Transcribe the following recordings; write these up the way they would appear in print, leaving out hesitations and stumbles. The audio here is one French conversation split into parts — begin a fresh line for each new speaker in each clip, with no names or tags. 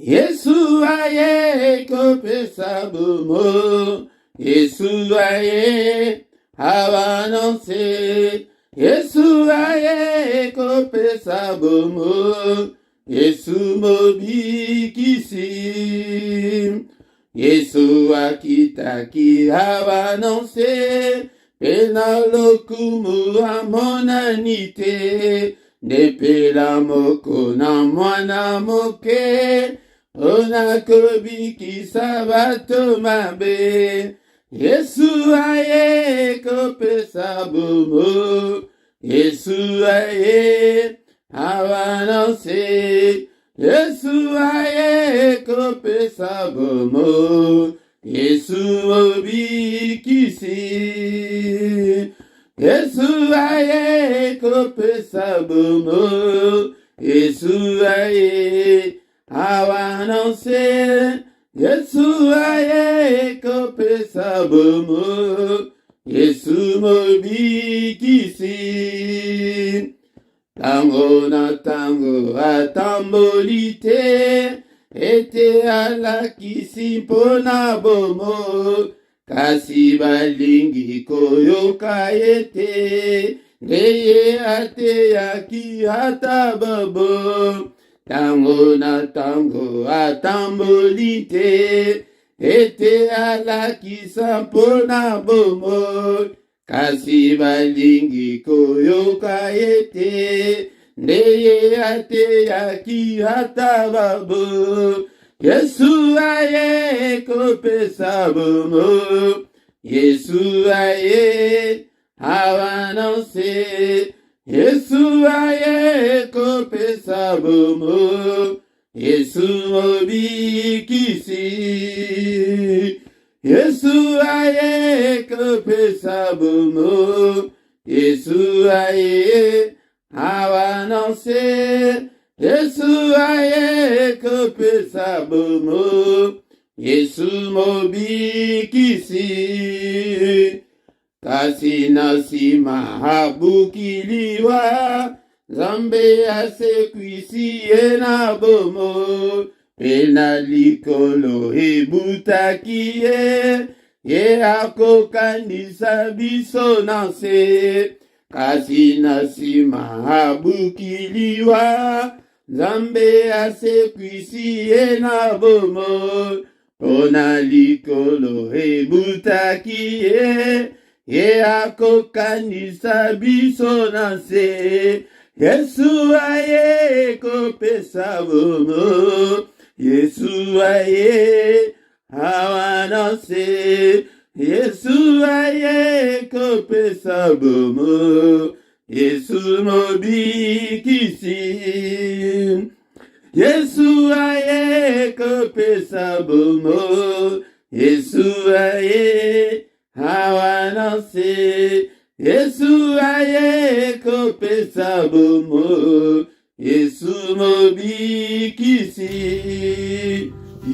Yesu aye kopesa bomo, Yesu aye avanonse, Yesu aye kopesa bomo, Yesu mobikisi, Yesu akitaki avanonse, pena lokumu amonanite, nepela moko na mwana moke, ona kobiki sabato mabe. Yesu aye kopesa bomo, Yesu aye avanonse, Yesu aye kopesa bomo, Yesu mobikisi. Yesu aye kopesa bomo, Yesu aye avanonse, Yesu aye kopesa bomo, Yesu mobikisi. Tango na tango atambolite, ete alakisi mpona bomo, kasi balingi koyoka ete, ndeye ate yaki ata babo. Tango na tango atambolite, ete alakisa mpona bomo, kasi balingi koyoka ete, ndeye ate yaki ata babo. Yesu aye kopesa bomo, Yesu aye avanonse, Yesu aye kopesa bomo, Yesu mobikisi. Yesu aye kopesa bomo, Yesu aye avanonse, Yesu aye kopesa bomo, Yesu mobikisi. Kasi nasima habukiliwa, Zambe asekwisi ena bomo, pena likolo ebutakie, ye akokanisa biso nanse. Kasi nasima habukiliwa, Zambe asekwisi ena bomo, pona likolo ebutakie, ye akokanisa biso nanse. Yesu aye kopesa bomo, Yesu aye avanonse, Yesu aye kopesa bomo, Yesu mobikisi. Yesu aye kopesa bomo, Yesu aye avanonse, Yesu aye kopesa bomo, Yesu mobikisi.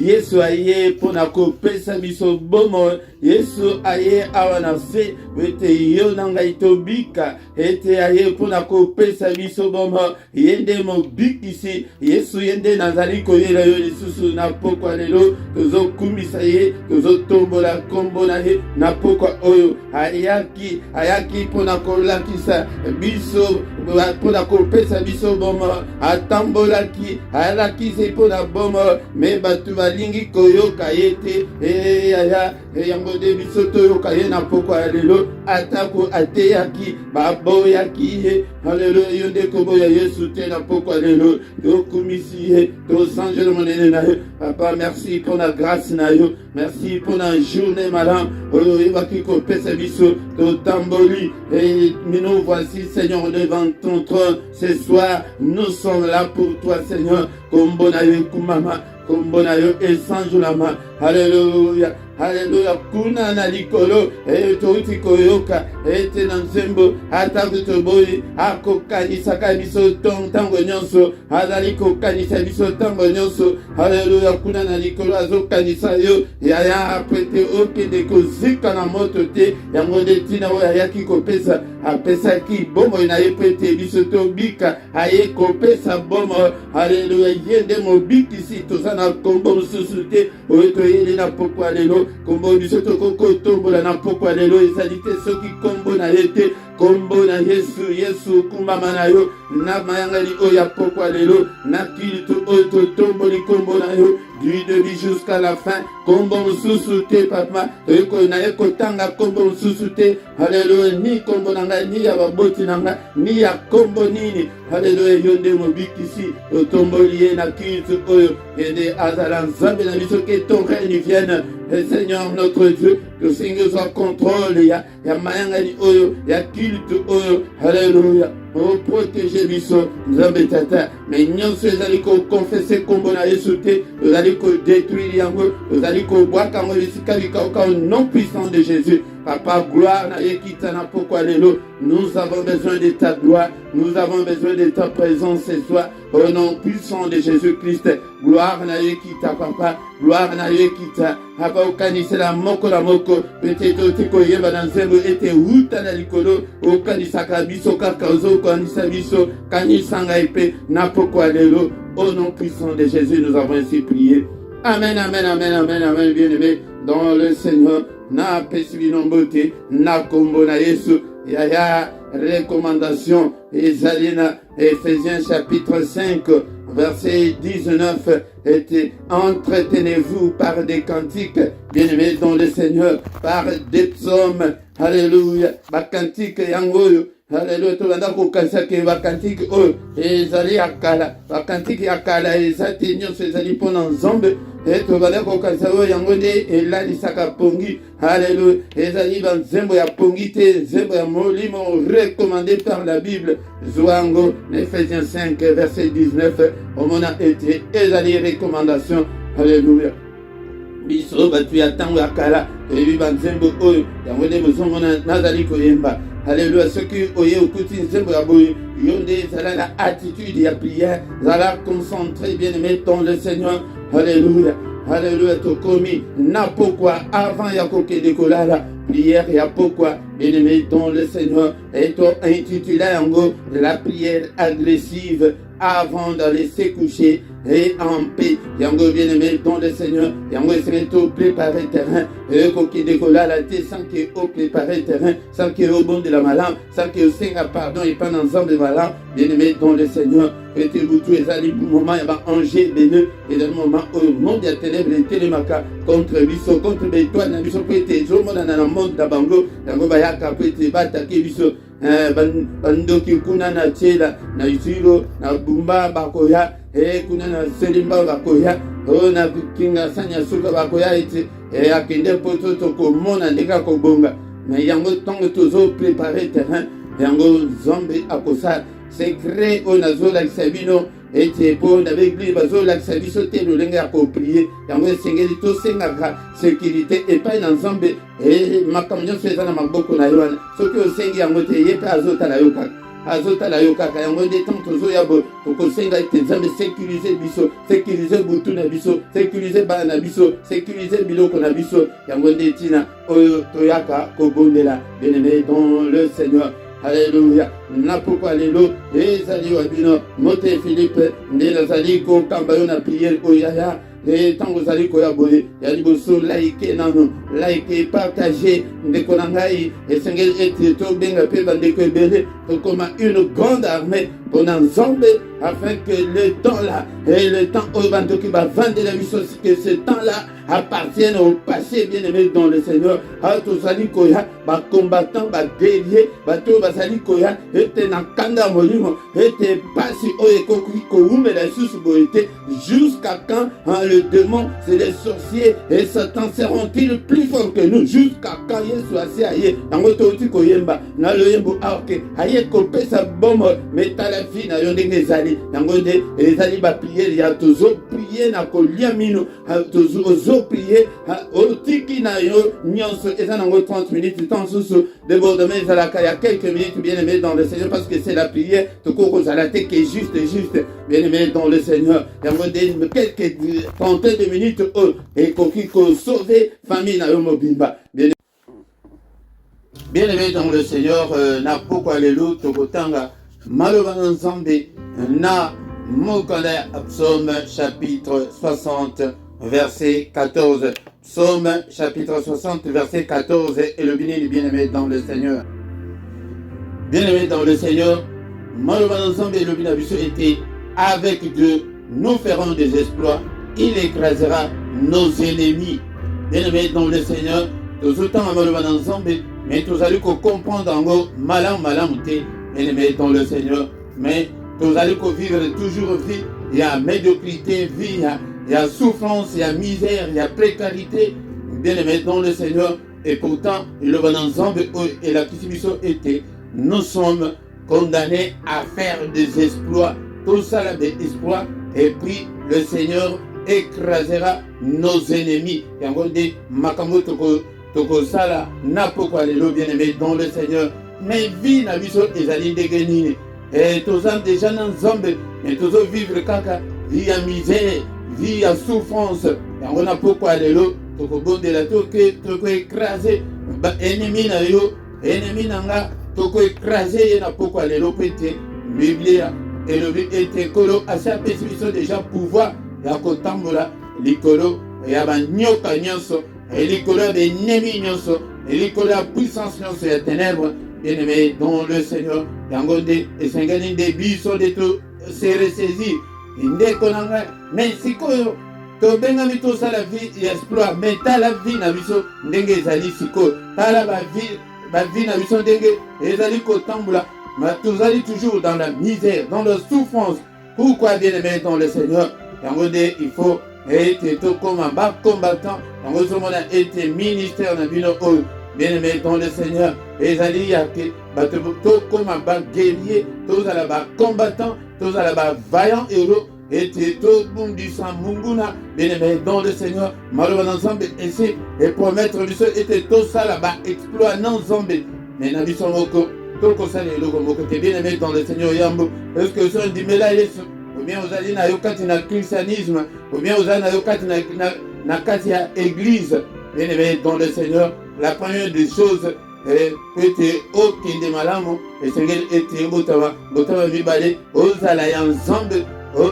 Yesu aye pona kopesa biso bomo, Yesu aye avanonse, wete yo nanga itobika, ete aye pona kopesa biso bomo, yende mobikisi. Yesu yende nazali koyela yo lisusu na pokwa lelo, tozo kumisa ye, tozo tombola kombo na ye, na pokwa oyo, ayaki pona kolakisa biso, pona kopesa biso bomo, atambolaki, alakise pona bomo, me batu balingi koyoka yete, aya, yango de biso toyoka ye na pokwa lelo, atako ateyaki, baboyaki ye, haleluya, yonde kobo ya Yesu te na pokwa lelo, tokumisi ye, tosanje le monene na ye. Papa, merci pour la grâce na yo, merci pour la journée madame, oyo ebaki kopesa biso, totamboli, et nous voici Seigneur devant ton trône, ce soir, nous sommes là pour toi Seigneur, kombo na yo kumama, kombo na yo esanjulama, Haleluya. Haleluya. Kuna na likolo touti koyoka ete na nzembo ata kutoboyi akokanisaka biso ntango nyonso, azali kokanisa biso ntango nyonso. Haleluya. Kuna na likolo azokanisa yo yaya apete okende kozika na moto te, yango nde ntina oyo ayaki kopesa, apesaki bomoi na ye pete biso tobika, aye kopesa bomoi. Haleluya. Ye nde mobikisi, toza na kombo mosusu te oyo toyeli na pokwa lelo. Kombo biso tokokotombola na pokwa lelo ezali te soki kombo na ye te, kombo na Yesu kumbama na yo na mayangali oyo ya pokwa lelo, na kilitu oyo totomboli kombo na yo du début jusqu'à la fin. Kombo mosusu te papa, na ye kotanga kombo mosusu te. Haleluya. Ni kombo na ngai, ni ya baboti na ngai, ni ya kombo nini. Haleluya. Yo nde mobikisi, totomboli ye na kilitu oyo ende azala nzambe na biso, que ton règne vienne. Seigneur notre Dieu, que Seigneur soit contrôle ya mayangali oyo ya culte oyo. Haleluya. O protéger biso nzambe tata, mais nyonso ezali ko confesser kombo na Yesu te, ezali ko détruire yango, ezali ko bwaka ngo bisika bikauka au nom puissant de Jésus. Papa, gloire na yekita na pokwa lelo. Nous avons besoin de ta gloire, nous avons besoin de ta présence ce soir, au nom puissant de Jésus-Christ. Gloire na yekita papa, gloire na yekita. Hapa ukanisa la moko peut-être otiko yeba na nzembo ete huta na likolo, ukanisa biso kaka ozo ukanisa biso kanisa ngai pe na pokwa lelo. Au nom puissant de Jésus, nous avons ainsi prié. Amen, amen, amen, amen, amen, bien-aimé dans le Seigneur. Na pesibino mbote na kombo na Yesu. Yaya recommandation ezali na Ephésiens chapitre 5 verset 19 était entretenez-vous par des cantiques, bien-aimés dans le Seigneur, par des psaumes. Alléluia. Ba cantique yangoyo. Haleluya. Tolanda kokanisa ke bakantiki oyo ezali akala, bakantiki akala ezati nyonso ezali mpona nzambe. Tolanda kokanisa oyo yango nde elalisaka pongi. Haleluya. Ezali banzembo ya pongi te, nzembo ya molimo recommandé par la Bible. Zwango Ephésiens 5 verset 19 omona ete ezali recommandation. Haleluya. Biso batu ya tango ya kala ebi banzembo oyo yango nde bozomona nazali koyemba. Alléluia. Ce qui oye okuti nzembo ya boye yonde zala la attitude ya prière, zala concentré bien-aimé dans le Seigneur. Alléluia. Alléluia. Tokomi na pokwa avant ya kokende kolala prière ya pokwa bien-aimé dans le Seigneur. Et to intitulé yango la prière agressive avant d'aller se coucher et en paix. Yango bien-aimé dans le Seigneur. Yango essayer de préparer terrain. Et koki décoller la tête sans que au préparer terrain, sans que au bon de la malade, sans que au Seigneur pardon et pas ensemble de malade. Bien-aimé dans le Seigneur. Et tu boutou et zali moment il va ange béneux et dans le moment où le monde des ténèbres et télémaka contre biso contre bétoine na biso pété zo mona na monde d'abango yango bayaka pété bataki biso bandoki kuna na chela na isiro na bumba bakoya kuna na selimba bakoya na kinga sanya suka bakoya ite akende poto tokomona ndeka kobonga mais yango tongo tozo préparer terrain yango zombe akosa secret onazo la sabino ete po na l'église bazo la sabiso te lolenga ya ko prier yango esengeli to sengaka sécurité et pas ensemble et makamyo seza na maboko na yoana soki osengi yango te yepe azota la yokaka yango nde tanto zo yabo tokosenga ete nzambe sécuriser butu na biso sécuriser bana na biso sécuriser biloko na biso yango nde tina oyo toyaka kobondela bien-aimé dans le Seigneur. Alléluia. Na pourquoi lelo ezali wabino mote Philippe nde nazali ko kambayo na prière oyaya et tant vous allez collaborer ya liboso like nano like partager ndeko na ngai esengeli ete to benga pe bandeko ebele tokoma une grande armée pour Nzambe afin que le temps là et le temps où bandoki va vendre la mission que ce temps là appartiennent au passé bien-aimé dans le Seigneur. Tous ali koya ba combattant ba guerrier ba to ba sali koya ete na kanda molimo ete pasi oye koki ko umela susu boete jusqu'à quand le démon c'est les sorciers et Satan seront-ils plus forts que nous jusqu'à quand Yesu asiaye yango to uti koyemba na loyembo arke aye ko pesa bomo metala fi na yondenge zali yango de ezali ba prière ya tozo prier na kolia mino tozo prier otiki na yo nyonso eza nango 30 minutes temps susu débordement ezalaka ya quelques minutes bien aimé dans le Seigneur parce que c'est la prière tokozala te que juste bien aimé dans le Seigneur yango nde quelques trentaine de minutes ekoki sauver famille na yo mobimba bien aimé dans le Seigneur na poko alelo tokotanga maloba na Nzambe na mokanda psaume chapitre 60 verset 14. Psaume chapitre 60 verset 14 et le bien-aimé dans le Seigneur. Bien-aimé dans le Seigneur, maloba na Nzambe le bien était avec Dieu, nous ferons des exploits, il écrasera nos ennemis. Bien-aimé dans le Seigneur, tout autant maloba na Nzambe mais tous allez comprendre en gros malam te bien-aimé dans le Seigneur mais tous allez vivre toujours vie il y a médiocrité vie il y a souffrance il y a misère il y a précarité bien-aimé dans le Seigneur et pourtant le bon ensemble et la mission était nous sommes condamnés à faire des exploits tout ça là des exploits et puis le Seigneur écrasera nos ennemis yango nde makambo tokosala na poko alelo bien-aimé dans le Seigneur mais vie na biso ezali ndenge nini et tozan déjà na Nzambe mais tozo vivre kaka vie ya misère vie ya souffrance yango na poko alelo tokobondela toko écraser ba ennemi na yo ennemi nanga toko écraser ye na poko alelo pete Biblia elobi ete kolo asa apesi biso déjà pouvoir ya kotambola likolo ya banyoka nyonso likolo ya benemi nyonso likolo ya puissance nyonso ya ténèbres bien-aimé dans le Seigneur yango nde esengeli nde biso de to se ressaisir ndeko na ngai mais sikoyo tobengami tosala vie ya exploit mais tala vie na biso ndenge ezali sikoyo tala bavie na biso ndenge ezali kotambola mais tozali toujours dans la misère dans la souffrance. Pourquoi bien-aimé dans le Seigneur yango nde il faut ete tokoma bacombattant yango ozomona ete ministère na bino oyo bien-aimé dans le Seigneur ezali yake bato tokoma baguerrier tozala bacombattant tozala bavaillant héros ete tobundisa munguna bien-aimé dans le Seigneur maloba na Nzambe esi epromettre biso ete tosala baexploit na Nzambe mais na biso moko tokosala eloko moko te bien-aimé dans le Seigneur yambo est-ce que so ndimela Yesu ou bien ozali na yo kati na christianisme ou bien ozali na yo kati na kati ya église bien-aimé dans le Seigneur la première des choses ete okende malamu esengeli ete botama mibale ozala ya Nzambe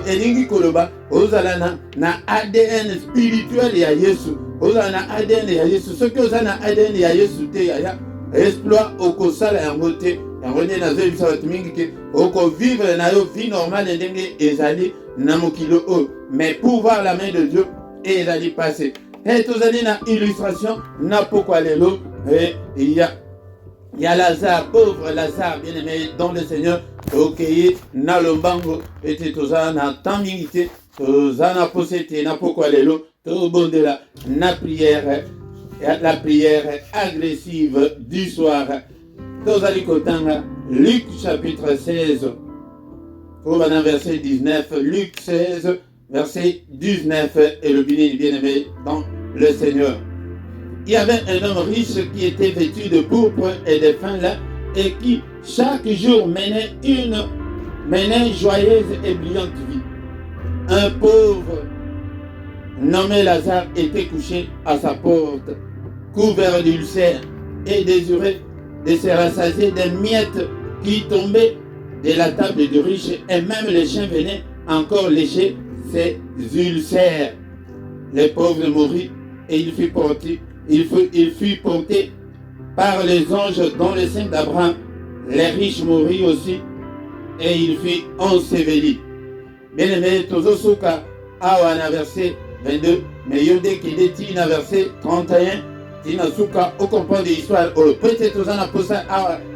elingi koloba ozala na ADN spirituel ya Yesu ozala na ADN ya Yesu soki ozala na ADN ya Yesu te yaya exploit okosala yango te yango nde nazoyebisa bato mingi ke okovivre na yo vie normale ndenge ezali na mokili oyo mais pour voir la main de Dieu ezali passé et tozali na illustration na poko lelo il y a Lazare, pauvre Lazare, bien-aimé dans le Seigneur, okeye na lombango ete tozala na temps mingi te tozala na posete na poko lelo tobondela na prière la prière agressive du soir. Tozali kotanga Luc chapitre 16 pour verset 19. Luc 16 verset 19 et le bien-aimé dans le Seigneur. Il y avait un homme riche qui était vêtu de pourpre et de fin lin et qui chaque jour menait joyeuse et brillante vie. Un pauvre nommé Lazare était couché à sa porte, couvert d'ulcères et désiré de se rassasier des miettes qui tombaient de la table du riche, et même les chiens venaient encore lécher ses ulcères. Le pauvre mourut et il fut porté par les anges dans le sein d'Abraham. Les riches moururent aussi et il fut enseveli. Bien-aimé, Tozosuka, Awana verset 22, mais Yode Kideti na verset 31, Tina Suka, au comprendre l'histoire, peut-être aux anaposa,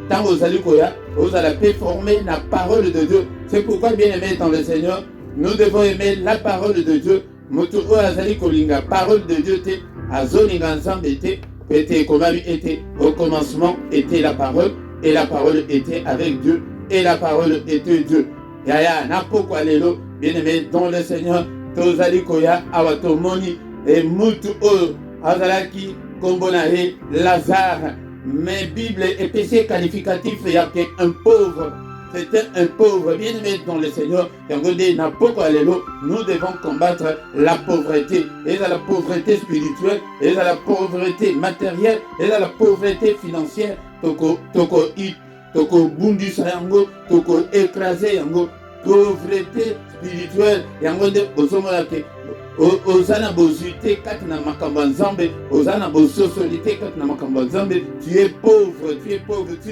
tant aux alikoya, aux à la paix formée la parole de Dieu. C'est pourquoi, bien-aimé dans le Seigneur, nous devons aimer la parole de Dieu. Motuo azali kolinga, parole de Dieu te, azolinga ensemble était, était comme était, au commencement était la parole, et la parole était avec Dieu, et la parole était Dieu. Yaya, na poko alelo, bien-aimé dans le Seigneur, tozali koya, awatomoni, et mutu oyo azalaki kombo na ye Lazare. Mais Bible est péché qualificatif, il y a un pauvre. C'était un pauvre, bien aimé dans le Seigneur. Nous devons combattre la pauvreté. Et dans la pauvreté spirituelle, et dans la pauvreté matérielle, et dans la pauvreté financière. Toko bundisa yango, toko écraser yango. Pauvreté spirituelle, yango de ozomolake. Ozana bozute katina makamba nzambe, ozana bososolite katina makamba nzambe, tu es pauvre, tu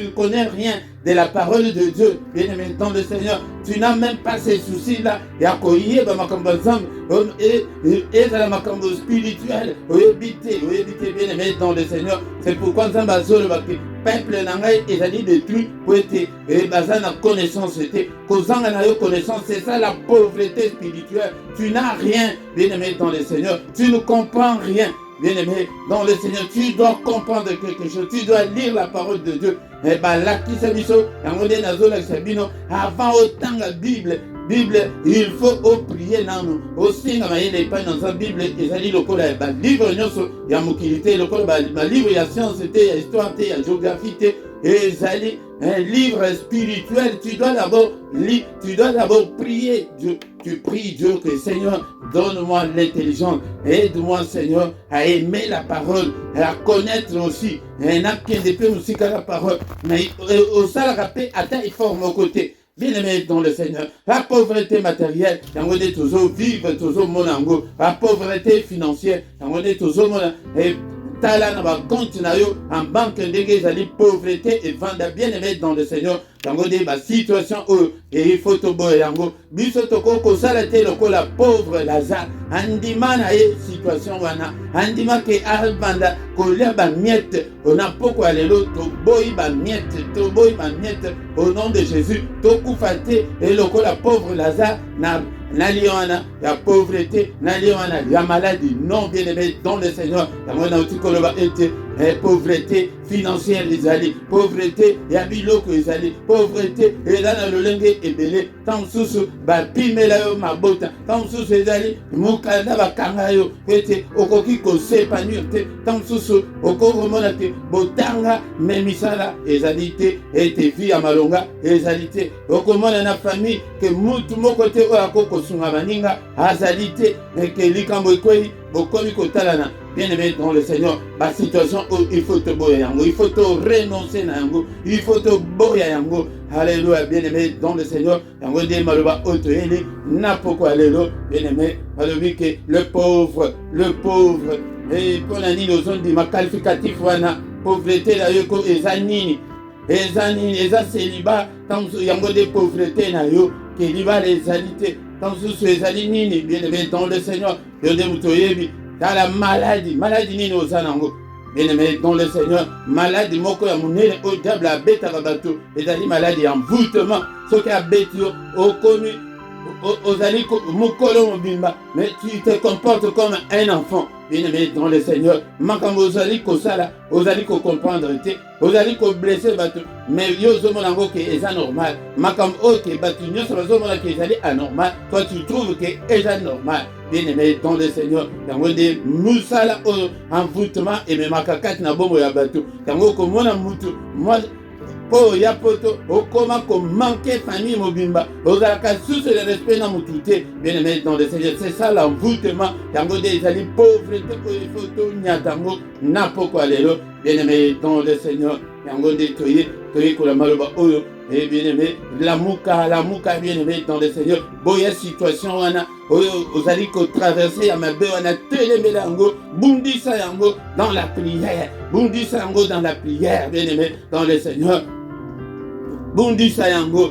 ne connais rien de la parole de Dieu, bien-aimé dans le Seigneur, tu n'as même pas ces soucis-là, yakoye ba makamba nzambe, et dans la makamba spirituelle, oyebite, bien-aimé dans le Seigneur, c'est pourquoi nzambe azolo baki, peuple nangai ezali détruit, pour être, bazana connaissance, c'était, kozanga na yo connaissance, c'est ça la pauvreté spirituelle, tu n'as rien, bien-aimé dans le Seigneur, tu ne comprends rien. Bien-aimé, dans le Seigneur, tu dois comprendre quelque chose, tu dois lire la parole de Dieu. Et bien là, qui s'est mis avant autant la Bible, il faut prier dans nous. Aussi, dans la Bible, ils ont dit le livre, il y a mokilité, le livre, il y a science, il y a histoire, il y a géographie, et un livre spirituel, tu dois d'abord lire, tu dois d'abord prier Dieu. Tu pries Dieu que Seigneur, donne-moi l'intelligence, aide-moi Seigneur à aimer la parole, à la connaître aussi. Un acte qui dépend aussi que la parole, mais au salaire rapé, atteint il forme au côté. Bien-aimé dans le Seigneur, la pauvreté matérielle, on est toujours vivre, toujours monango, la pauvreté financière, on est toujours monango. Tala na ba compte na yo en banque ndenge ezali pauvreté et vendre bien aimé dans le Seigneur yango de ba situation oyo et il faut to boy yango biso to ko sala te lokola pauvre Lazare andima na ye situation wana andima ke albanda ko lia ba miette ona poko lelo to boy ba miette au nom de Jésus to kufate et lokola pauvre Lazare na liona la pauvreté na liona la maladie non bien aimé dans le Seigneur yango na utikoloba ete pauvreté financière les alliés, pauvreté ya biloko les alliés, pauvreté et là dans le lenge ebele tant susu ba pimela yo mabota tant susu les alliés mukanda ba kanga yo ete okoki ko s'épanouir te tant susu okoko mona te botanga memisala ezalité ete vie ya malonga ezalité okomona na famille que mutu moko te oya koko sunga baninga azalité mais que likambo ekwei bokomi kotalana. Bien-aimé dans le Seigneur, ma situation où il faut te boyer yango, il faut te renoncer na yango, il faut te boyer yango. Alléluia, bien-aimé dans le Seigneur, yango de maloba auto eli, na pourquoi alléluia, bien-aimé, malobi que le pauvre, et pour la nini aux dit ma qualificatif wana, pauvreté la yoko ezanini, eza célibat, tant yango de pauvreté na yo, que liba les alités, tant sous ezali nini, bien-aimé dans le Seigneur, yonde mutoyebi. Dans la maladie nini ozanango. Bien-aimé dans le Seigneur, maladie moko ya munene au diable a bête à bateau. Et ali maladie envoûtement. Ce qui a bête au connu ozali mokolo mobimba. Mais tu te comportes comme un enfant. Bien-aimé dans le Seigneur, makambo ozali kosala, ozali ko comprendre te, ozali ko blesser bateau. Mais yo zomonango ke eza normal. Makambo ok bateau nyoso bazomona ke ezali anormal. Toi tu trouves que eza normal. Bien-aimé dans le Seigneur, tango de musala envoûtement et même makakati na bomo ya bateau. Tango komona mutu, moi po ya poto okoma ko manquer famille mobimba ozalaka sous le respect na mutute. Bien-aimé dans le Seigneur, c'est ça l'envoûtement. Tango de ezali pauvreté ko il faut to nyatango na poko alelo. Bien-aimé dans le Seigneur, tango de toye ko la maloba oyo. Et bien-aimé, la mouka, bien-aimé dans le Seigneur. Boya situation wana, ozali ko traverser ya mabe wana teleme yango, bundisa yango dans la prière. Bundisa yango dans la prière, bien-aimé dans le Seigneur. Bundisa yango,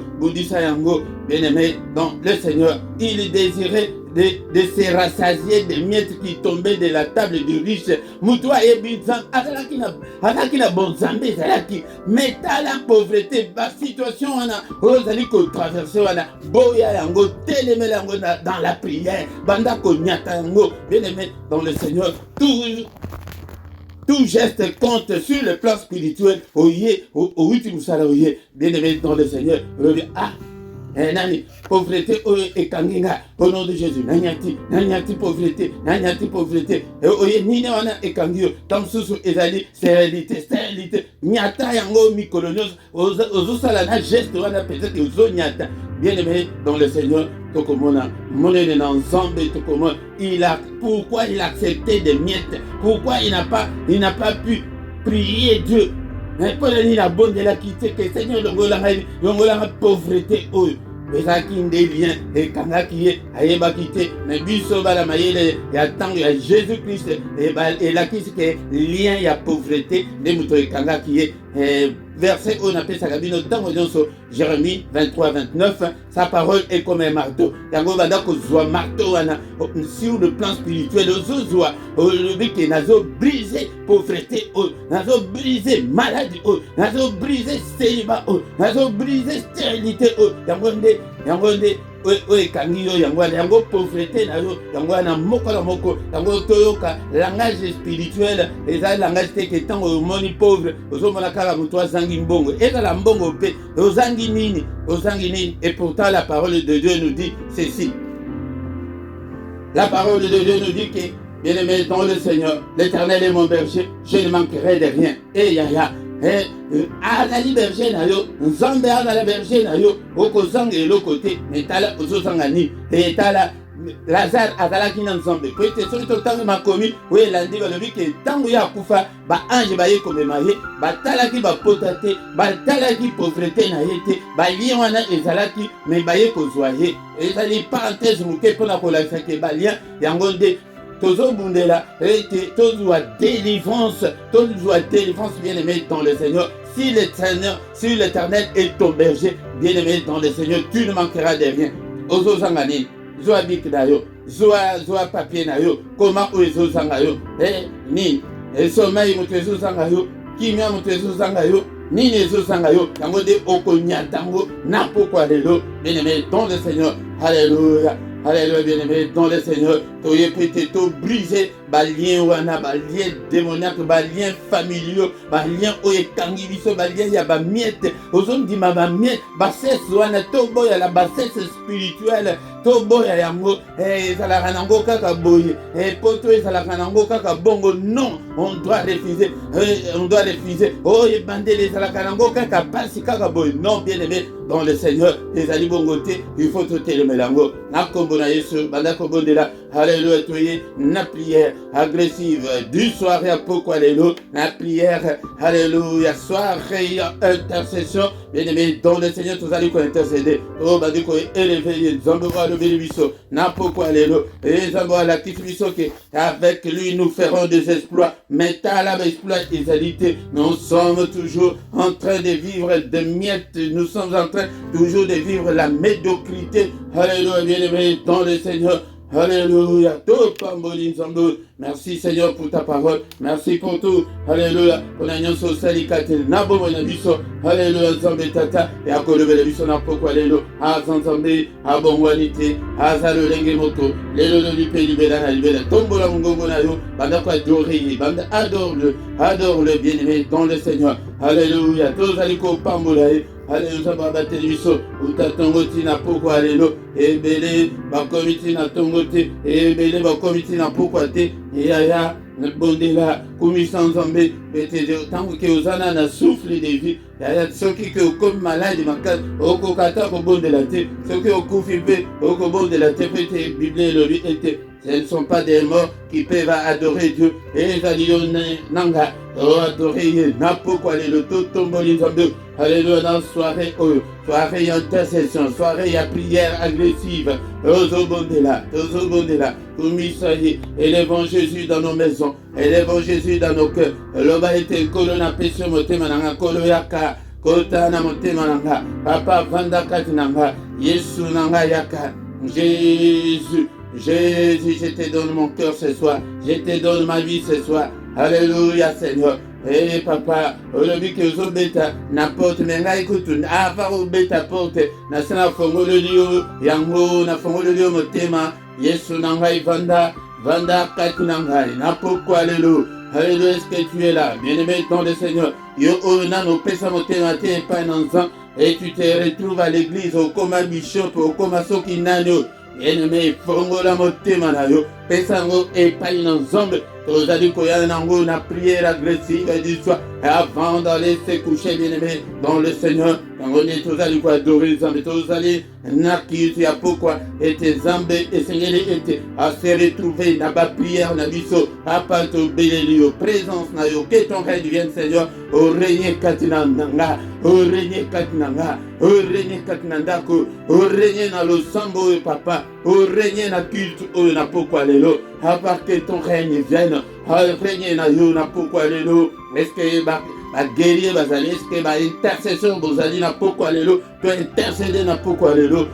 bien-aimé dans le Seigneur. Il désirait de se rassasier des miettes qui tombaient de la table du riche. Moutoua et Binzan, alaki na bonzambe, alaki, mais t'as la pauvreté, la situation, on a, osali ko traverser, on a, boya yango, teleme yango dans la prière, banda ko nyata yango, bien aimé dans le Seigneur, tout geste compte sur le plan spirituel, bien aimé dans le Seigneur, nani pauvreté ekanginga au nom de Jésus nanyati pauvreté oye nini wana ekangi tamsusu ezali stérilité nyata yango mikolo nyonso ozosala na geste wana peut-être ozonyata. Bien-aimé dans le Seigneur, tokomona monene na nzambe tokomona pourquoi il a accepté des miettes, pourquoi il n'a pas pu prier Dieu. Mais pour la bonne de la quitter que Seigneur longola pauvreté ezalaki nde lien ekangaki ye ayebaki te me biso bana mayele ya ntango ya Jésus Christ elakisi ke lien ya pauvreté nde moto ekangaki ye. Verset on appelle ça kabino ntango nyonso Jérémie 23-29, sa parole est comme un marteau. Yango banda kozwa marteau wana sur le plan spirituel ozozwa olobi ke nazo briser pauvreté nazo briser maladie nazo briser célibat nazo briser stérilité yango nde ekangi yo yango pauvreté na yo yango na moko na moko yango toyoka langage spirituel eza langage te ke ntango omoni pauvre ozomona kaka moto azangi mbongo ezala mbongo mpe ozangi nini et pourtant la parole de Dieu nous dit ceci. La parole de Dieu nous dit que bien-aimé dans le Seigneur, l'Éternel est mon berger, je ne manquerai de rien. Azali berger na yo nzambe azala berger na yo okozanga eloko te metala ozozanga nini etala Lazare azalaki na nzambe po ete soki totango makomi oyo elandi balobi ke ntango ya kufa baange baye komema ye batalaki bapota te batalaki pauvreté na ye te balien wana ezalaki me baye kozwa ye ezali parenthèse moke mpona kolakisa ke balien yango nde tozobundela ete tozwa délivrance bien-aimé dans le Seigneur. Si l'Éternel est ton berger, bien-aimé dans le Seigneur, tu ne manqueras de rien. Ozozangani, zoa bik na yo, zoa papier na yo, comment ozozanga yo, ni, sommeil moto ezozanga yo, kimia moto ezozanga yo, nini ezozanga yo, yango de okonyatango na pokwa lelo, bien-aimé dans le Seigneur. Alléluia. Alléluia, bien-aimé, dans le Seigneur, tu es peut-être brisé, balien wana, balien démoniaque, balien familiaux, balien oyekangi biso, balien ya ba miette, ozon di ma ba miette, bassesse wana, tobo ya la bassesse spirituelle, tobo ya yango, ezalaka nango kaka boye, poto ezalaka nango kaka bongo, non, on doit refuser, oh ebandele ezalaka nango kaka pasi kaka boye, non, bien-aimé, dans le Seigneur, les ali bongote, il faut te le melango, na kombo na Yesu, banda kombo de la, alléluia, toye, na prière agressive, du soirée à poko, alléluia, na prière, alléluia, soirée intercession, bien-aimé, dans le Seigneur, tous allez intercéder, oh, bandi ko élever, zambo va lever le biso, na poko, alléluia, et zambo à la petite biso, avec lui, nous ferons des exploits, mais t'as la exploit, égalité, nous sommes toujours en train de vivre des miettes, nous sommes en train toujours de vivre la médiocrité. Alléluia, bien-aimé dans le Seigneur. Alléluia. Merci Seigneur pour ta parole. Merci pour tout. Alléluia. On a nyonso salikate nabo mona biso. Alléluia. Nzambe tata et akolobela biso na poko alléluia. Azanzambe abongwanite azalo lenge moto. Lelo lo lipe libela na libela. Tombola mungongo na yo. Banda ko adorer. Banda adore le bien-aimé dans le Seigneur. Alléluia. Tous aliko pambola. Alléluia, baba télévision, ou ta tongoti na poko alléluia, et belé, ba comité na tongoti, et belé, ba comité na poko te, et aya, ne bondela, commission zambé, et tant que osana na souffle de vie, yaya, ceux qui comme malade, makal, oko kata ko bondela te, ceux qui au koufipe, oko bondela te, peut-être, Bible le lui était. Ce ne sont pas des morts qui peuvent adorer Dieu. Et nanga, adorer n'importe le tout tomboli zambé. Alléluia, dans soirée, soirée intercession, soirée à prière agressive. Ozobondela, élevons Jésus dans nos maisons, élevons Jésus dans nos cœurs. L'oba était colonna pesio motemananga, koloyaka, kotana motemananga, papa vanda katinanga, Yesu nanga yaka, Jésus. Jésus, je te donne mon cœur ce soir. Je te donne ma vie ce soir. Alléluia, Seigneur. Eh, papa, aujourd'hui que vous bêta, n'importe, mais là, écoute, avant de bêta porte, na sana fongo le lieu, yango, na fongo le lieu, motema, Yesu nangai vanda katinangai, na pourquoi alléluia. Alléluia, est-ce que tu es là? Bien-aimé dans le Seigneur. Yo, na no pesa motema, te pas un enfant. et tu te retrouves à l'église, au coma bishop, au coma sokinano. Bien-aimé, fongola motema na yo, pesango epai na nzambe, tozali koya nango na prière agressive du soir, avant d'aller se coucher, bien-aimé, dans le Seigneur, nango ne tozali ko adorer nzambe, tozali nakiti ya pokwa, ete nzambe esengeli ete à se retrouver na ba prière na biso, apa tobeleli yo, présence na yo, que ton règne vienne Seigneur, au régner katina nanga, au régner katina nga, au régner katina ndako, au régner na losambo e papa, au régner na culte o na pokwa lelo, apa que ton règne vienne, au régner na yo na pokwa lelo, est-ce que ba guerrier bazali, est-ce que ba intercession bazali na pokwa lelo, tu intercéder na pokwa lelo,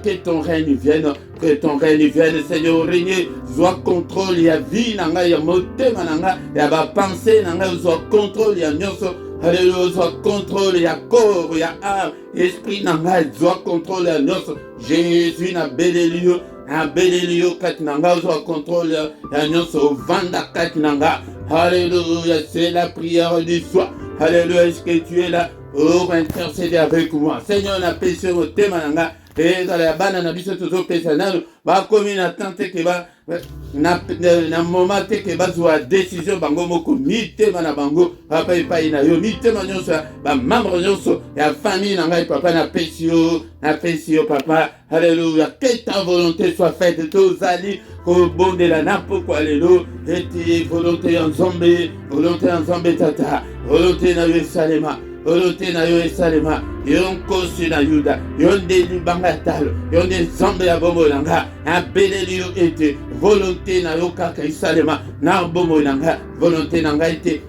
que ton règne vienne, que ton règne vienne, Seigneur, régner, soit contrôle, ya vie nanga, ya motema nanga, ya ba pensée nanga, soit contrôle, ya nyonso, alléluia, soit contrôle, ya corps, ya âme, esprit nanga, soit contrôle, ya nyonso, Jésus na belelio, na belelio katinanga, soit contrôle, ya nyonso, vanda katinanga, alléluia, c'est la prière du soir, alléluia, est-ce que tu es là pour intercéder avec moi, Seigneur, na péché au thème nanga, et dans la bana na biso tozo pesa nalo ba komi na tante ke ba na moment te ke ba zwa décision bango moko mitema na bango papa epai na yo mitema nyonso ba membre nyonso ya famille na ngai papa na pesio papa alléluia, que ta volonté soit faite tozali ko bondela na pokwa lelo ete volonté en zombe tata volonté na Yerusalema volonté na yo esalema yon kosi na yuda yon de libanga talo yon de nzambe ya bombo nanga abeleli yo ete volonté na yo kaka esalema na bombo nanga volonté nanga ete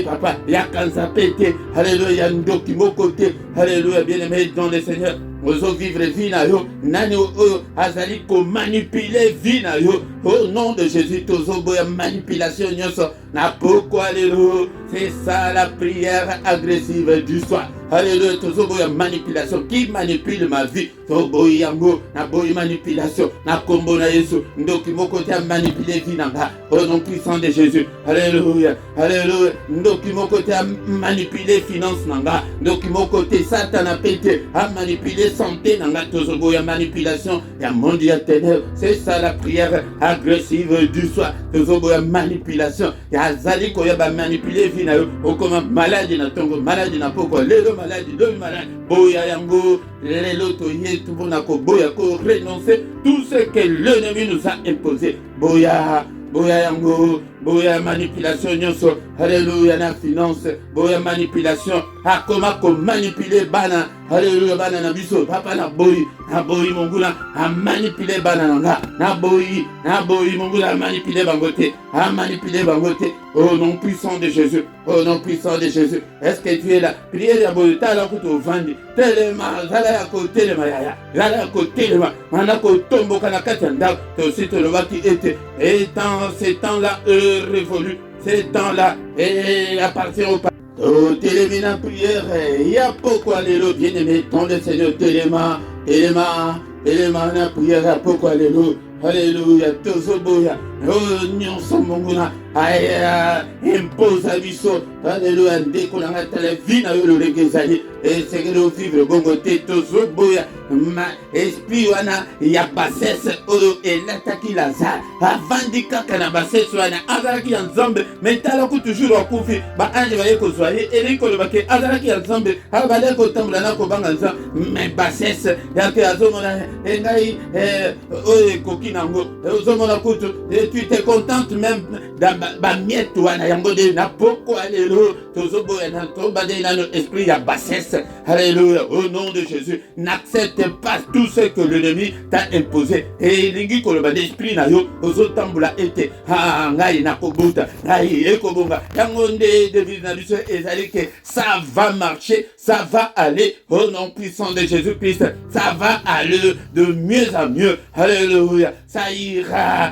papa yakanza pete alléluia ndoki moko te alléluia bien-aimé dans le Seigneur ozo vivre vie na yo nani oyo azali ko manipuler vie na yo au nom de Jésus tozo boya manipulation nyonso na pokwa lelo. C'est ça la prière agressive du soir. Alléluia, tozo boya manipulation qui manipule ma vie. Toboy yango na boy manipulation na kombo na Yesu ndoki moko te manipuler vie nanga au nom puissant de Jésus. Alléluia, alléluia, ndoki moko te manipuler finance nanga ndoki moko te Satan pete a manipuler santé nanga tozo boya manipulation ya monde ya ténèbres. C'est ça la prière agressive du soir. Tozo boya manipulation ya zali ko ya ba manipuler vie na yo okoma maladie na tongo maladie na poko lelo maladie do malade boya yango lelo to yetu bona ko boya ko renoncer tout ce que l'ennemi nous a imposé boya yango boya manipulation nyonso alléluia na finance boya manipulation akoma ko manipuler bana alléluia bana na biso papa na boyi mongula a manipuler bana nanga na boyi mongula a manipuler bangote au nom puissant de Jésus, au nom puissant de Jésus. Est-ce que tu es là? Priez la boyi tala kuto vandi telema zala ya ko telema ya zala ya ko telema mana ko tombo kana katanda to sito le waki était et dans ces temps-là révolu ces temps-là et appartient au télémina prière y a pourquoi les lots bien-aimés dans le Seigneur téléma na prière à pourquoi les lots alléluia tozoboya nyonso monguna aya impose biso alléluia ndeko na ngata vie na yo lolenge ezali esekele vivre bongo te tozoboya ma esprit wana ya bassesse oyo elataki Lazare avandi kaka na bassesse wana azalaki ya nzambe metala toujours akufi baange baye kozwa ye elingi kolobake azalaki ya nzambe abale kotambola na kobanga nzambe me bassesse yake azomona engai oyo ekoki nango ozomona kutu tu te contentes même bamiette wana yango de na poko alléluia tozoboya na tobade na notre esprit ya bassesse alléluia au nom de Jésus n'accepte pas tout ce que l'ennemi t'a imposé et lingi koloba d'esprit na yo ozotambola ete ngai na kobuta ngai ekobonga yango nde devise na biso ezali que ça va marcher ça va aller au nom puissant de Jésus-Christ ça va aller de mieux en mieux alléluia ça ira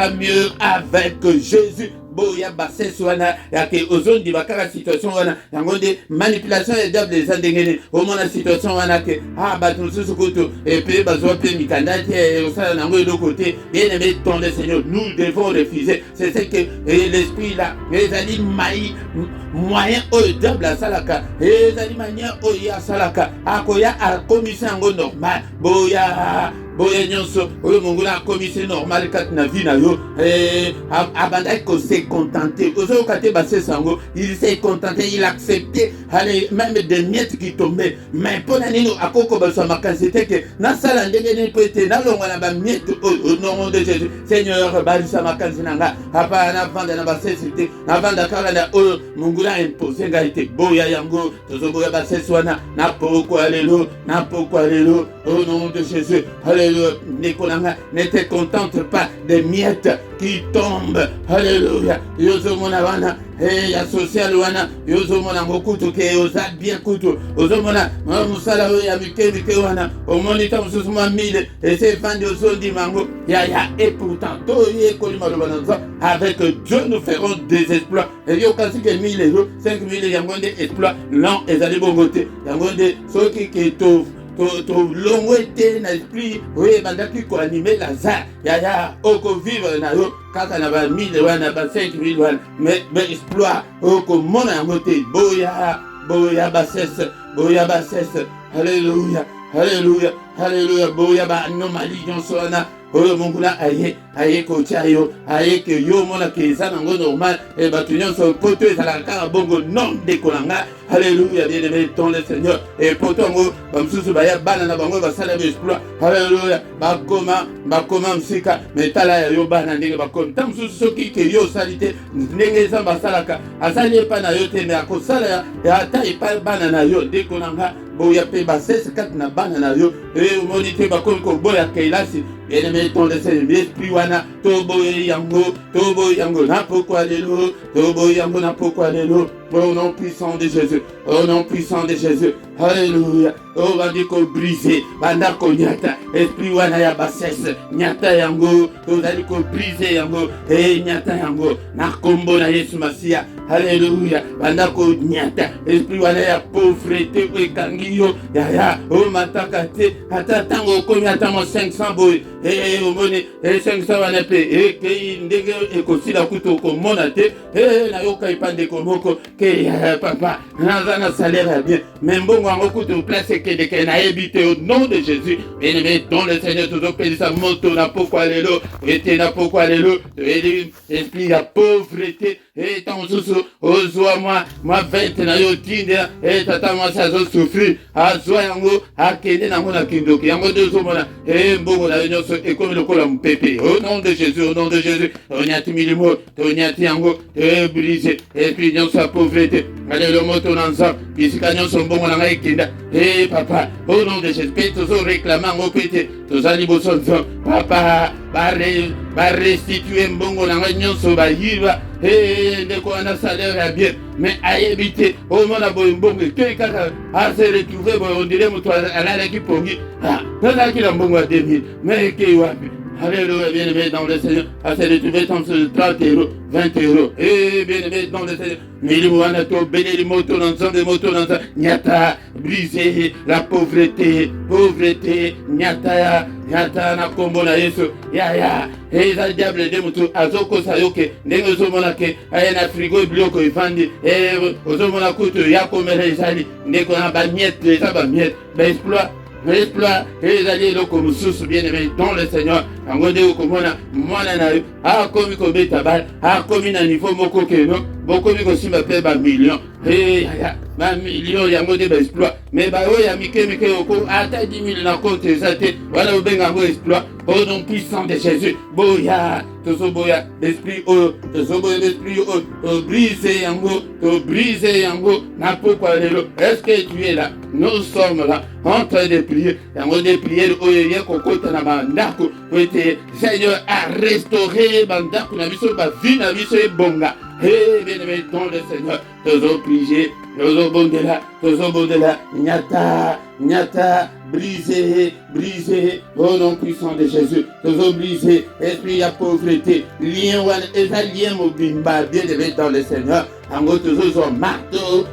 mieux avec Jésus boya bassesse wana yake ozondi bakaka situation wana yango nde manipulation ya diable eza ndenge nini omona situation wana ke bato mosusu kutu epe bazwa mpe mikanda te osala nango eloko te bien aimé ton le Seigneur nous devons refuser c'est ce que l'esprit là ezali moyen oyo diable asalaka ezali manière oyo asalaka akoya akomisa yango normal boya nyonso oyo mongula akomisi normal kati na vie na yo abandaki ko se contenter ozoyoka te basesa yango il s'est contenté il accepté allez même des miettes qui tombaient mais mpona nini akoko baswa makanisi te ke nasala ndenge nini po ete nalongwa na bamiette au nom de Jésus Seigneur balisa makanisi na nga apa navanda na basesi te navanda kaka na oyo mongula impose ngai te boya yango tozoboya basesi wana na pokwa lelo au nom de Jésus alléluia. Nicolanga, ne te contente pas des miettes qui tombent. Alléluia. Yozo monawana, ya social wana, yozo mona mokutu ke yoza bien kutu. Yozo mona musala ya mike wana, au monita mususuma 1000 et c'est vendu au sol du mango. Ya et pourtant, avec Dieu nous ferons des exploits. Et yo kasi que 1000 euros, 5000 yangonde exploits. Non, et allez bon côté. Yangonde, ceux qui t'offrent. Longo ete na esprit oye bandaki ko animer Lazare ya oko vivre na yo kaka na ba 1000 wana ba 5000 wana mais exploit oko mona yango te boya bassesse alléluia boya ba anomalie nyonso wana oyo mongula aye kotia yo aye ke yo mona ke eza nango normal e bato nyonso poto ezalaka kaka bongo non dekolanga alléluia bien aimé ton le Seigneur et poto yango bamosusu baya bana na bango basala exploit alléluia bakoma msika metala ya yo bana ndenge bakomi ta mosusu soki ke yo osali te ndenge eza basalaka asali epa na yo te me akosala ata epa bana na yo dekolanga boya mpe basese kati na bana na yo omoni te bakomi koboya kelasi bien aimé ton le Seigneur esprit wana toboye yango na pokwa lelo toboye yango na pokwa lelo au nom puissant de Jésus alléluia o bandi ko briser banda ko nyata esprit wana ya bassesse nyata yango tozali ko briser yango nyata yango na kombo na Yesu Masia alléluia banda ko nyata esprit wana ya pauvreté ekangi yo ya o mataka te ata tango komi ata mo 500 boy omoni 500 wana pe ke ndenge ekosila kuto komona te na yoka ipande komoko ke papa naza na salaire bien mais mbongo yango kuto place que na habité au nom de Jésus bien aimé dans le Seigneur toujours pèse sa moto na pokwa lelo ete na pokwa lelo esprit ya pauvreté et tant susu ozwa moi 20 na yo tinda tata moi ça zo souffrir azwa yango akende nango na kindoki yango dezo mona mbongo na nyonso ekomi lokola mpepe au nom de Jésus onyati milimo onyati yango brisé et puis nyonso ya pauvreté allez le moto nanza bisika nyonso mbongo na ngai kenda papa au nom de Jésus pe tozo réclamant ngo pete tozali bosonzo papa ba restituer mbongo na ngai nyonso ba yiba ndeko ana salaire ya bien mais ayebite au mona boy mbongo ke kaka a se retrouver boy on dirait moto alalaki pongi nazalaki na mbongo ya 2000 mais ke wapi alléluia bien aimé dans le Seigneur a se retrouver dans ce 30 euros 20 euros bien aimé dans le Seigneur milimu wana to beleli moto nanzambe moto nanza nyata briser la pauvreté nyata na kombo na Yesu ya eza diable de mutu azokosa yoke ndenge ozomona ke aye na frigo biloko ifandi ozomona kutu ya komela ezali ndeko na bamiette eza bamiette exploit ezali eloko mosusu bien aimé dans le Seigneur yango nde okomona mwana na yo akomi kobeta bale akomi na niveau moko keno bokomi kosimba mpe bamillion bamillion yango nde baexploit mais baoyo ya mike oko ata 10 000 na compte eza te wana obenga yango exploit au nom puissant de Jésus boya tozoboya l'esprit oyo brise yango na pokwa lelo est-ce que tu es là nous sommes là en train de prier yango de prier oyo ye kokota na bandako ete Seigneur a restauré bandako na biso bavi na biso ebonga bien-aimé dans le Seigneur tozobondela nyata brisé, brisé, au nom puissant de Jésus. Toujours brisé, esprit ya pauvreté, lien wana, eza lien mobimba, bien aimé dans le Seigneur. Ango toujours marteau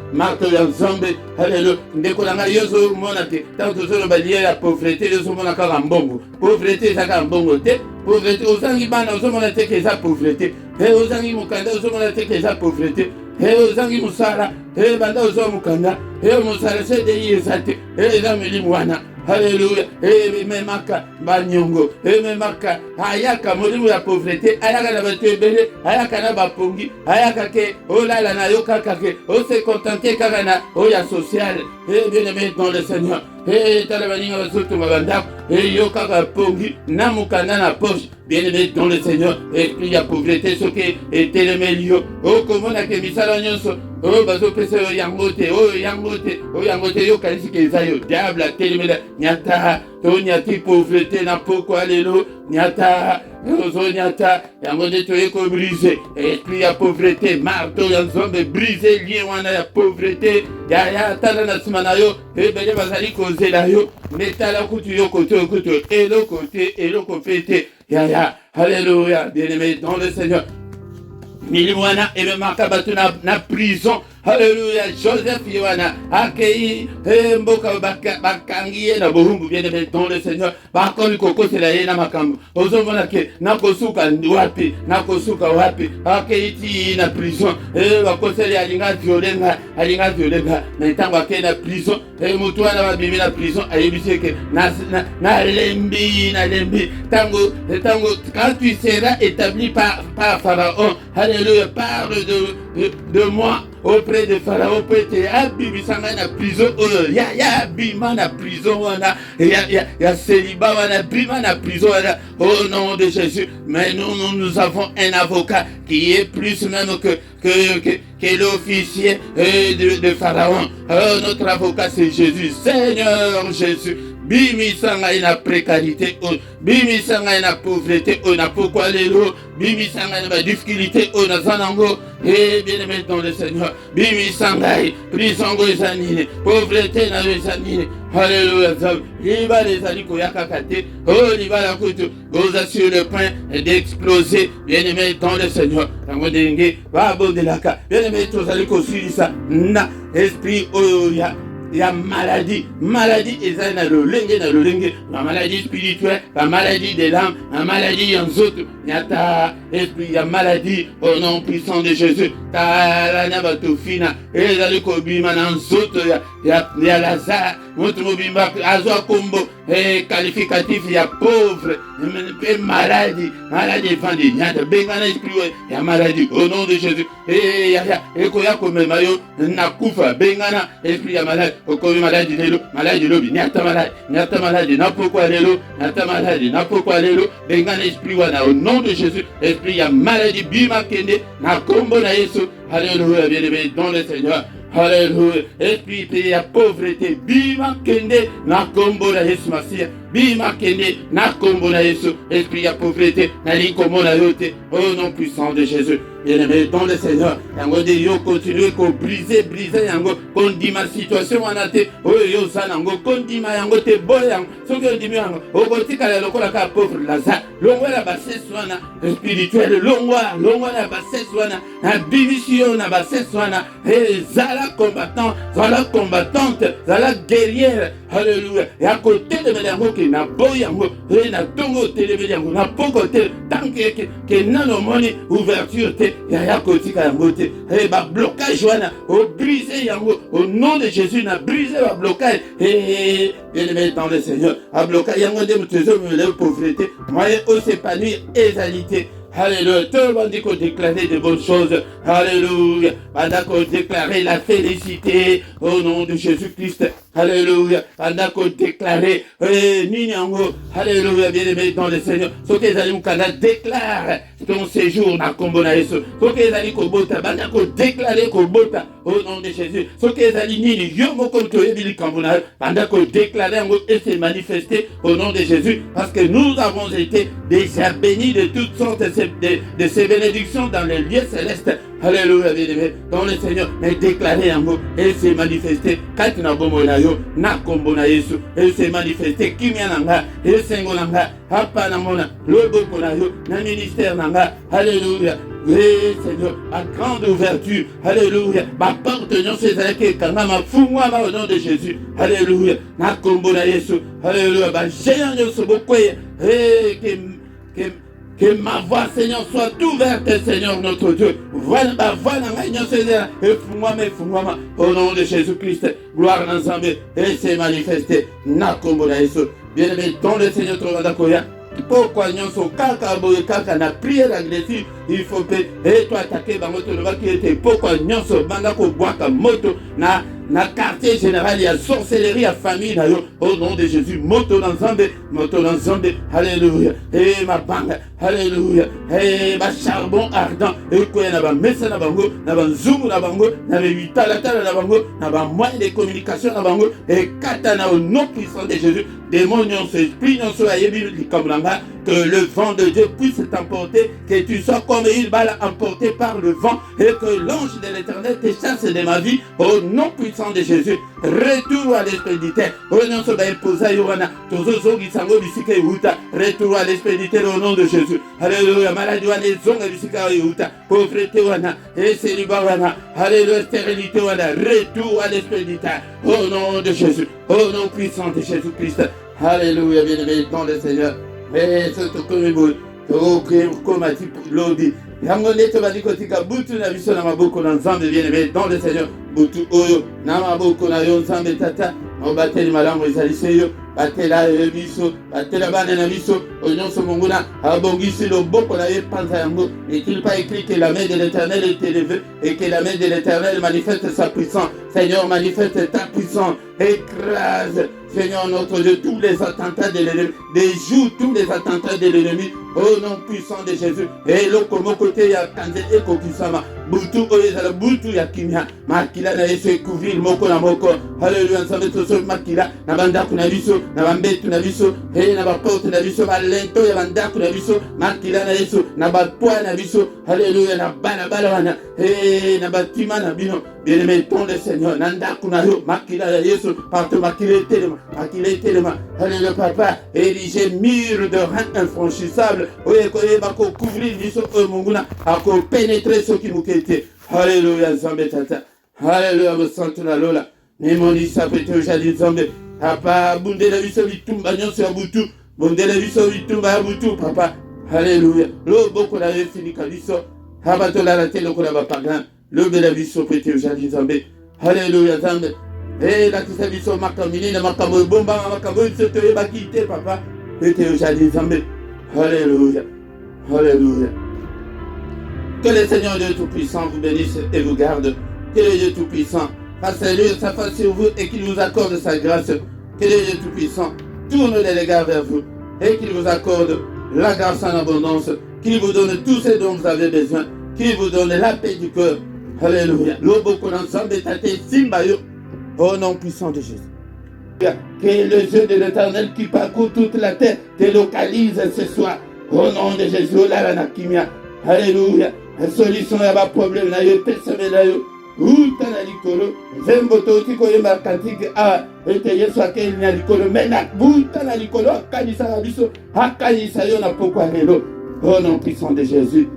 ya nzambe, alléluia. Ndeko na ngai yozo mona te, tant toujours ba lien ya pauvreté, yozo mona kaka mbongo. Pauvreté ezaka mbongo te, pauvreté ozangi bana ozo mona te ke eza pauvreté. He ozangi mukanda ozo mona te ke eza pauvreté. He ozangi musala, he banda ozo mukanda, he musala se de yezate, he eza milimu wana. Alléluia. Et memaka banyongo. Et memaka ayaka molimu ya pauvreté. Ayaka na batu ebele. Ayaka na bapongi. Ayaka ke olala na yo kaka ke. O se contenter kaka na oya social. Et bien aimé dans le Seigneur. Et talabaninga basoto mabandako. Et yo kaka pongi. Na mukanda na poche. Bien aimé dans le Seigneur. Esprit ya pauvreté. Soke etelemeli. O komona ke misala nyonso. Oh, bazo pesa yo yangote, oh yangote, yo kalisi keza yo, diable a telemela, nyata, to nyati pauvreté na poko alelo, nyata, ozo nyata, yangote to yeko brisé, esprit ya pauvreté, marteau ya nzombe brisé, lien wana ya pauvreté, ya tala na simana yo, bele bazali kozela yo, metala kutu yo koto, eloko fete, ya, alléluia, bien-aimé dans le Seigneur. Milimwana et même Makabatu na prison. Alléluia. Joseph Yohana accueilli mboka bakangiye na bohumbu bien aimé dans le Seigneur. Bakoni koko c'est la yena makambo. Ozomona ke nakosuka wapi accueilli na prison. Bakoseli alinga violenga ntango ke na prison. Mutu wana babimi na prison ayebisi ke na lembi tango quand tu seras établi par Pharaon. Alléluia. Parle de moi auprès de Pharaon, peut-être abibisanga na prison, ya bima na prison wana, ya célibat wana bima na prison wana, au nom de Jésus. Mais nous avons un avocat qui est plus même que l'officier de Pharaon. Notre avocat c'est Jésus, Seigneur Jésus. Bimisanga ina précarité, bimisanga ina pauvreté, na pourquoi lelo, bimisanga ina difficulté, na zanango, et bien aimé dans le Seigneur, bimisanga prison go zanine, pauvreté na zanine, alléluia, liba les aliko yakakate, liba la kutu, goza sur le point d'exploser, bien aimé dans le Seigneur, tangodenge, va bondelaka, bien aimé tous aliko surisa, na esprit oya. Il y a maladie eza na lolenge, la maladie spirituelle, la maladie de l'âme, la maladie en autres, nyata esprit, il y a maladie au nom puissant de Jésus, ta na batofina, ezali kobima na nzoto ya Lazare, mutu mobimba azwa kombo qualificatif ya pauvre, maladie fandi nyata bengana esprit ya maladie au nom de Jésus, ekoya komema yo nakufa bengana esprit ya maladie. Okomi maladi lelo, maladi lobi, nyata maladi, na pourquoi lelo, nyata maladi, na pourquoi lelo, bengana esprit wana, au nom de Jésus, esprit ya maladie, bima kende, na kombo na Yesu, alléluia, bien-aimé dans le Seigneur, alléluia, esprit ya pauvreté, bima kende, na kombo na Yesu Masia, bima kende, na kombo na Yesu, esprit ya pauvreté, na likomo na yote, au nom puissant de Jésus. Bien-aimé dans le Seigneur, yango de yo continuer ko briser yango, kondima situation wana te, yo sanango kondima yango te boyang, soki ondimi yango, okotika la lokola ka pauvre Lazare, longwa la bassesse wana spirituel, longwa la bassesse wana, na bimisio na bassesse wana, zala combattant, zala combattante, zala guerrière, alléluia, ya côté de yango ki na boyango, na tongo tele yango, na poko te, tant que nano moni ouverture te, ya kotika yango te, ba blocage wana, o briser yango, au nom de Jésus, na briser ba blocage, bien-aimé dans le Seigneur, a blocage yango de mutezo mele pauvreté, moyen au s'épanouir égalité. Alléluia. Tout le monde dit qu'on déclarait de bonnes choses. Alléluia. Pendant qu'on déclarait la félicité au nom de Jésus-Christ. Alléluia. Pendant qu'on déclarait Ninyango. Alléluia. Bien-aimé dans le Seigneur. Ce que les amis déclare ton séjour dans Kombo na Yesu. Ce que les amis Kobota. Pendant qu'on déclarait Kobota au nom de Jésus. Ce que les alignés, yomo comme toi, et pendant que déclarer et se manifester au nom de Jésus, parce que nous avons été déjà bénis de toutes sortes de ces bénédictions dans les lieux célestes. Alléluia, bien-aimé. Donc le Seigneur est déclaré en vous et s'est manifesté. Quand tu n'as pas monayo, n'a combo na Yesu, et s'est manifesté. Kimia nanga, et sengo nanga, hapa na mona, lobo konayo, na ministère nanga. Alléluia. Oui, Seigneur, à grande ouverture. Alléluia. Ma porte, non, c'est avec Kanama, fous-moi au nom de Jésus. Alléluia. Na combo na Yesu. Alléluia. Bah, j'ai un yo beaucoup. Que ma voix, Seigneur, soit ouverte, Seigneur, notre Dieu. Voilà, Seigneur. Et fous-moi, au nom de Jésus-Christ. Gloire ensemble. Et c'est manifesté. Na combo na Yesu. Bien-aimé, dans le Seigneur, Koya. Pourquoi nous sommes kaka na prière agressive, il faut que et toi attaquer dans moto le qui était pourquoi nous sommes bandako boaka moto na quartier général il y a sorcellerie à famille na yo au nom de Jésus moto dans Zambé alléluia et ma banga alléluia et ma charbon ardent et quoi na ba messa na bango na ba zoom na bango na ba vitala na bango na ba moyen de communication na bango et katana au nom puissant de Jésus démonions esprit non soit comme là que le vent de Dieu puisse t'emporter, que tu sois comme une balle emportée par le vent et que l'ange de l'Éternel te chasse de ma vie au nom puissant de Jésus. Retour à l'expéditeur. Au nom retour à l'expéditeur au nom de Jésus. Alléluia. Maladie pauvreté et célibat. Alléluia. Stérilité. Retour à l'expéditeur au nom de Jésus. Au nom puissant de Jésus-Christ. Alléluia. Bien-aimé dans le Seigneur. Mais surtout comme vous, comme a dit l'Odi, Yangone te va dire que tu as boutu na vision na maboko na nzambe bien-aimé dans le Seigneur, boutu oyo na maboko na yo nzambe tata, on bateli malamu ezalise yo, batela biso, batela bana na biso, onyonso monguna abongisi loboko na ye panza yango, n'est-il pas écrit que la main de l'Éternel est élevée et que la main de l'Éternel manifeste sa puissance. Seigneur, manifeste ta puissance, écrase Seigneur notre Dieu, tous les attentats de l'ennemi, déjoue tous les attentats de l'ennemi, au nom puissant de Jésus. Et le comme côté ya kanze eko kisama, butu oyezala butu ya kimia, makila na yesu couvrir moko na moko. Alléluia, ensemble tous makila na banda kuna biso, na bambetu na biso, et na ba porte na biso, ba lento ya banda kuna biso, makila na yesu, na ba poa na biso. Alléluia, na bana wana, et na batima na bino. Bien-aimé, ton le Seigneur, nanda kuna yo, makila na yesu, partout makila telema. Alléluia, papa, érigé mur de rein infranchissable. Oui, couvrir munguna, à pénétrer ce qui nous quittait. Alléluia, Zambé tata. Alléluia, vous sentez la lola. Némoni sapete jadi Zambé. Papa, bunde la viso vitumba nyonso ya butu. Bunde la viso vitumba ya butu, papa. Alléluia. Lo boko la fini kaliso. Habato la tele ko la bapagan. Lo de la viso pete jadi Zambé. Alléluia, Zambé. Et la kisa biso makamini na makambo bomba makambo soto e bakite papa ete ojali Zambé. Alléluia. Alléluia. Que le Seigneur Dieu Tout-Puissant vous bénisse et vous garde. Que le Dieu Tout-Puissant fasse sa face sur vous et qu'il vous accorde sa grâce. Que le Dieu Tout-Puissant tourne les regards vers vous et qu'il vous accorde la grâce en abondance. Qu'il vous donne tout ce dont vous avez besoin. Qu'il vous donne la paix du cœur. Alléluia. L'oboko l'ensemble est à tes simbayo. Au nom puissant de Jésus. Que le Dieu de l'Éternel qui parcourt toute la terre te localise ce soir. Au nom de Jésus, là, la kimia. Alléluia. La solution à ma problème, là, yo, pesame, là, yo. Uta na likolo. Zemboto, tiko, yemba, kantike, ah, ete, yesu, ake, na likolo. Mena, buta na likolo, akanisa, abiso, akanisa, yo, na poko, alelo. Au nom puissant de Jésus.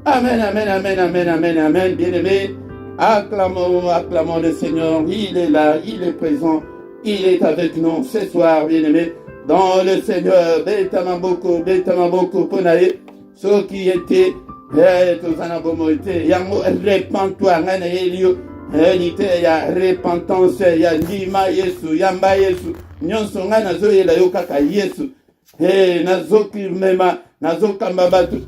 Amen, amen, amen, amen, amen, amen. Bien-aimé. Acclamons, acclamons le Seigneur, il est là, il est présent, il est avec nous ce soir, bien-aimés, dans le Seigneur. Betamaboko, ponaye, ceux qui étaient, tous en abomoité, yango, répands-toi, ngana elio, unité, ya repentance, ya lima Yesu, yamba Yesu, nyonso ngana zoye la yokaka Yesu, nazoki mema, nazokamba batu,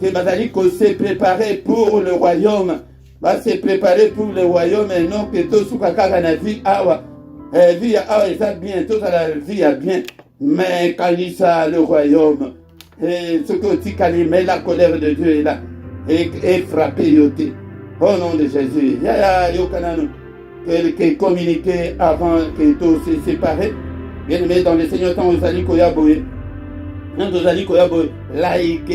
que bazali ko se préparer pour le royaume. Va se préparer pour le royaume et non que tout ce qui a vie awa. Vie awa, ça bien, tout à la vie a bien. Mais quand il ça le royaume, et ce que tu calmes, la colère de Dieu est là. Et frappé yoté. Au nom de Jésus. Yaya Yokanano. Que communiquer avant que tout se sépare. Bien-aimé dans le Seigneur, tant aux alliés Koyaboye. Tant aux alliés Koyaboye. Like.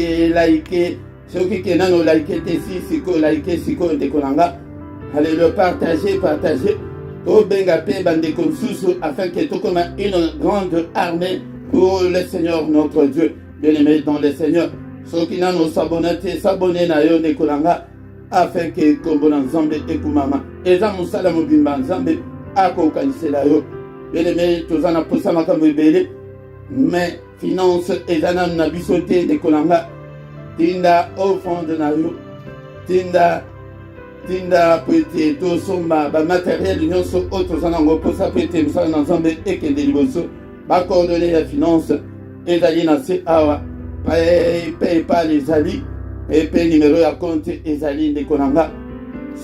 Ceux qui n'ont like ici, siko like siko de Kolanga. Allez le partager. Au Bengape Bandeko Susu afin que tout comme une grande armée pour le Seigneur notre Dieu. Bien-aimé dans le Seigneur. Ceux qui n'ont s'abonner na yo de Kolanga. Afin que Kombona Nzambe et Kumama. Eza Moussala Mobimba Nzambe ako kanisela yo. Bien-aimé, tous en a poussé ma kamubele. Mais finance ezana na bisote de Kolanga. Tinda au fond de na yo. Tinda pwete to somba ba matériel nyonso autres en ango posa pwete msala na Nzambe ekende liboso. Ba coordonner la finance ezali na se awa. Paye pas les alliés. Et puis numéro ya compte ezali de Konanga.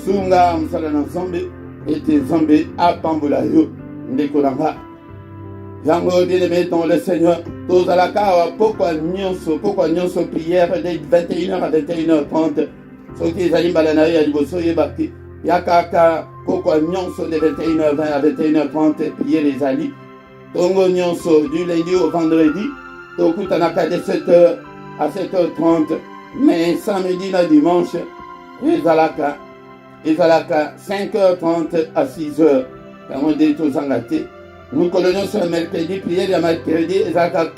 Sunga msala na Nzambe ete Nzambe apambola yo de Konanga. Yango bien-aimé dans le Seigneur. Tozalaka awa pourquoi nyonso prière de 21h à 21h30. Soki ezali mbala na yo ya liboso yebaki. Yakaka pourquoi nyonso de 21h20 à 21h30 prière ezali. Tongo nyonso du lundi au vendredi. Tokutanaka de 7h à 7h30. Mais samedi na dimanche, ezalaka 5h30 à 6h. Quand on dit aux Anglaterres, nous colonions sur le mercredi, prière le mercredi, ezalaka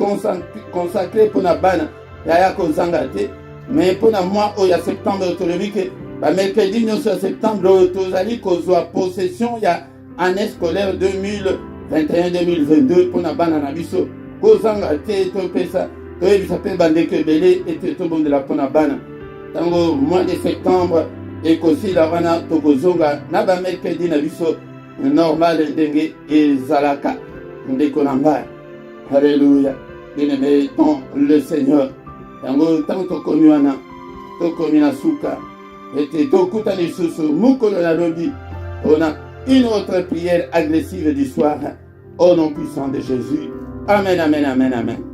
consacré pour la bana, yaya aux Anglaterres. Mais pour le mois où il y a septembre autonomique, le mercredi, nous sur septembre, tous allés qu'on possession, il y a année scolaire 2021-2022 pour la bana nabiso. Aux Anglaterres, tout ça. Il s'appelle Bandeke Belé et tout le monde de la Ponabana. Dans le mois de septembre, et qu'aussi la Rana Togozonga, Naba Mercredi Nabiso, normal Dengue et Zalaka, Ndekonanga. Alléluia. Bien-aimé dans le Seigneur. Dans le temps Tokomiana, Tokomina Souka, et Tokuta de Soussou, Moukolo Nalobi. On a une autre prière agressive du soir, au nom puissant de Jésus. Amen, amen, amen, amen.